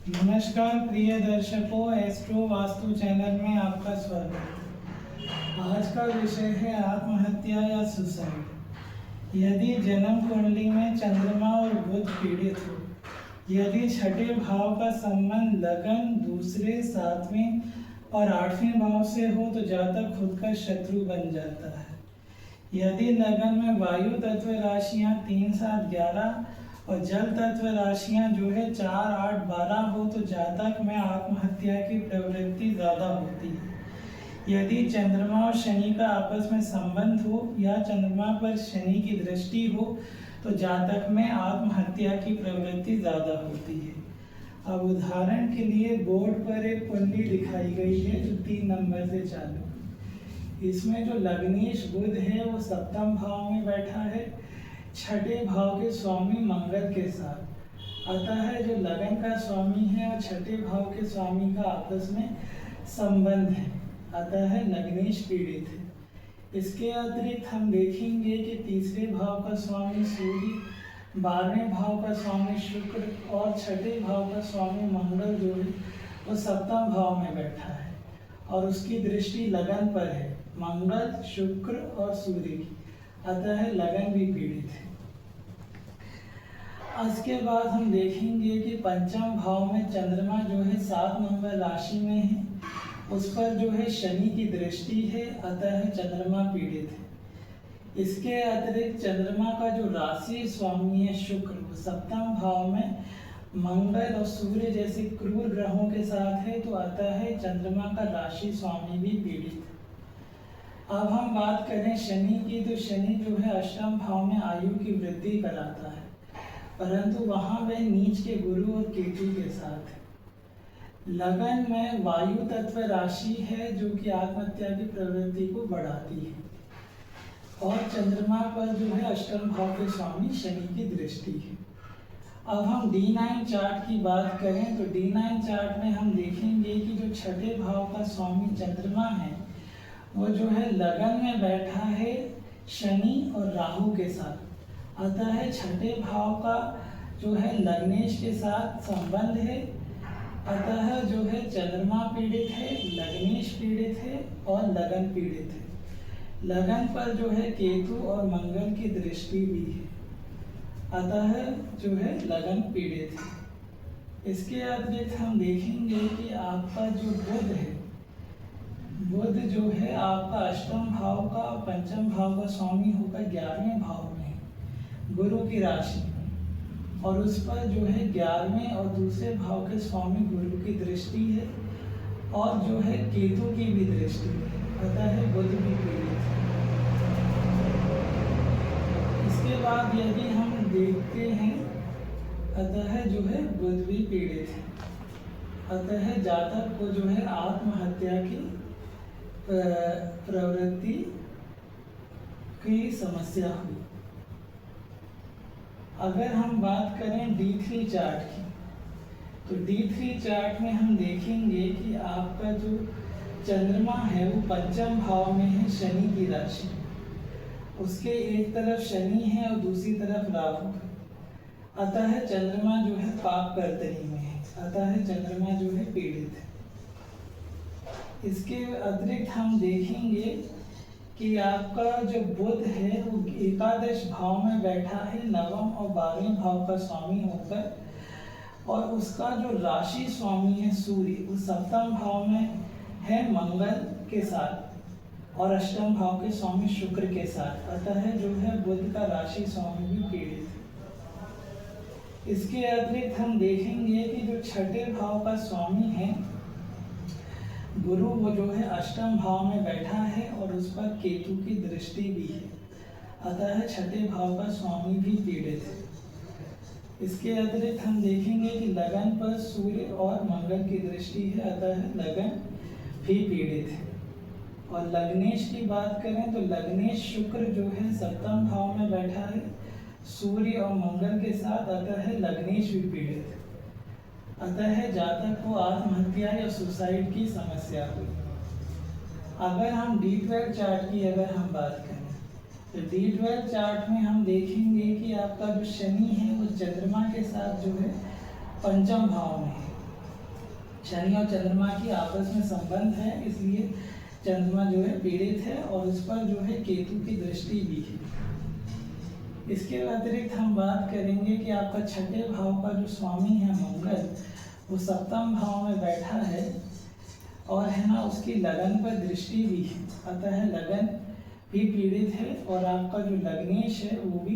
नमस्कार प्रिय दर्शकों, एस्ट्रो वास्तु चैनल में आपका स्वागत है। आज का विषय है आत्महत्या या सुसाइड। यदि जन्म कुंडली में चंद्रमा और बुध पीड़ित हो, यदि छठे भाव का संबंध लगन, दूसरे, सातवें और आठवें भाव से हो तो जातक खुद का शत्रु बन जाता है। यदि लगन में वायु तत्व राशियां 3, 7, 11 और जल तत्व राशियां जो है 4, 8, 12 हो तो जातक में आत्महत्या की प्रवृत्ति ज़्यादा होती है। यदि चंद्रमा और शनि का आपस में संबंध हो या चंद्रमा पर शनि की दृष्टि हो तो जातक में आत्महत्या की प्रवृत्ति ज़्यादा होती है। अब उदाहरण के लिए बोर्ड पर एक कुंडली दिखाई गई है जो 3 नंबर से चालू। इसमें जो लग्नेश बुध है वो सप्तम भाव में बैठा है, छठे भाव के स्वामी मंगल के साथ। अतः जो लगन का स्वामी है और छठे भाव के स्वामी का आपस में संबंध है, अतः लग्नेश पीड़ित है। इसके अतिरिक्त हम देखेंगे कि तीसरे भाव का स्वामी सूर्य, 12वें भाव का स्वामी शुक्र और छठे भाव का स्वामी मंगल जो है वो सप्तम भाव में बैठा है और उसकी दृष्टि लगन पर है, मंगल, शुक्र और सूर्य की। अतः लगन भी पीड़ित है। इसके बाद हम देखेंगे कि पंचम भाव में चंद्रमा जो है 7 नंबर राशि में है, उस पर जो है शनि की दृष्टि है, अतः चंद्रमा पीड़ित है। इसके अतिरिक्त चंद्रमा का जो राशि स्वामी है शुक्र, वो सप्तम भाव में मंगल और सूर्य जैसे क्रूर ग्रहों के साथ है, तो अतः चंद्रमा का राशि स्वामी भी पीड़ित है। अब हम बात करें शनि की, तो शनि जो है अष्टम भाव में आयु की वृद्धि कराता है, परंतु वहाँ वह नीच के गुरु और केतु के साथ है। लगन में वायु तत्व राशि है जो कि आत्महत्या की प्रवृत्ति को बढ़ाती है और चंद्रमा पर जो है अष्टम भाव के स्वामी शनि की दृष्टि है। अब हम D9 चार्ट की बात करें तो D9 चार्ट में हम देखेंगे कि जो छठे भाव का स्वामी चंद्रमा है वो जो है लगन में बैठा है शनि और राहु के साथ। अतः छठे भाव का जो है लग्नेश के साथ संबंध है, अतः जो है चंद्रमा पीड़ित है, लग्नेश पीड़ित है और लगन पीड़ित है। लगन पर जो है केतु और मंगल की दृष्टि भी है, अतः जो है लगन पीड़ित है। इसके अतिरिक्त हम देखेंगे कि आपका जो बुध है, बुध जो है आपका अष्टम भाव का और पंचम भाव का स्वामी होकर 11वें भाव में है, गुरु की राशि में, और उस पर जो है 11वें और दूसरे भाव के स्वामी गुरु की दृष्टि है और जो है केतु की भी दृष्टि है, अतः बुध भी पीड़ित है। इसके बाद यदि हम देखते हैं, अतः जो है बुध भी पीड़ित है, अतः जातक को जो है आत्महत्या की प्रवृत्ति की समस्या हुई। अगर हम बात करें D3 चार्ट की, तो D3 चार्ट में हम देखेंगे कि आपका जो चंद्रमा है वो पंचम भाव में है शनि की राशि, उसके एक तरफ शनि है और दूसरी तरफ राहु है, अतः चंद्रमा जो है पाप कर्तरी में है, अतः चंद्रमा जो है पीड़ित है। इसके अतिरिक्त हम देखेंगे कि आपका जो बुध है वो एकादश भाव में बैठा है, नवम और 12वें भाव का स्वामी होकर, और उसका जो राशि स्वामी है सूर्य वो सप्तम भाव में है मंगल के साथ और अष्टम भाव के स्वामी शुक्र के साथ, अतः जो है बुध का राशि स्वामी भी पीड़ित है। इसके अतिरिक्त हम देखेंगे कि जो छठे भाव का स्वामी है गुरु, वो जो है अष्टम भाव में बैठा है और उस पर केतु की दृष्टि भी है, अतः छठे भाव का स्वामी भी पीड़ित है। इसके अतिरिक्त हम देखेंगे कि लगन पर सूर्य और मंगल की दृष्टि है, अतः लगन भी पीड़ित है। और लग्नेश की बात करें तो लग्नेश शुक्र जो है सप्तम भाव में बैठा है सूर्य और मंगल के साथ, अतः लग्नेश भी पीड़ित है, अतः जातक को आत्महत्या या सुसाइड की समस्या हुई। अगर हम D12 चार्ट की अगर हम बात करें तो D12 चार्ट में हम देखेंगे कि आपका जो शनि है वो चंद्रमा के साथ जो है पंचम भाव में है, शनि और चंद्रमा की आपस में संबंध है, इसलिए चंद्रमा जो है पीड़ित है और उस पर जो है केतु की दृष्टि भी है। इसके अतिरिक्त हम बात करेंगे कि आपका छठे भाव का जो स्वामी है मंगल, वो सप्तम भाव में बैठा है और है ना उसकी लगन पर दृष्टि भी है, अतः लगन भी पीड़ित है और आपका जो लग्नेश है वो भी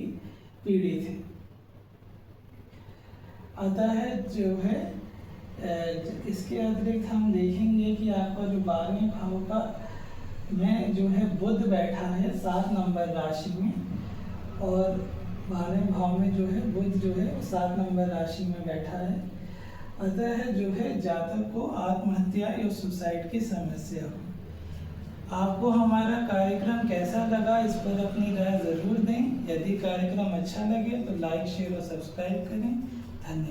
पीड़ित है। अतः जो है इसके अतिरिक्त हम देखेंगे कि आपका जो 12वें भाव का में जो है बुध बैठा है 7 नंबर राशि में, और 12वें भाव में जो है बुध जो है 7 नंबर राशि में बैठा है। अतः जो है जातक को आत्महत्या या सुसाइड की समस्या हो। आपको हमारा कार्यक्रम कैसा लगा, इस पर अपनी राय जरूर दें। यदि कार्यक्रम अच्छा लगे तो लाइक, शेयर और सब्सक्राइब करें। धन्यवाद।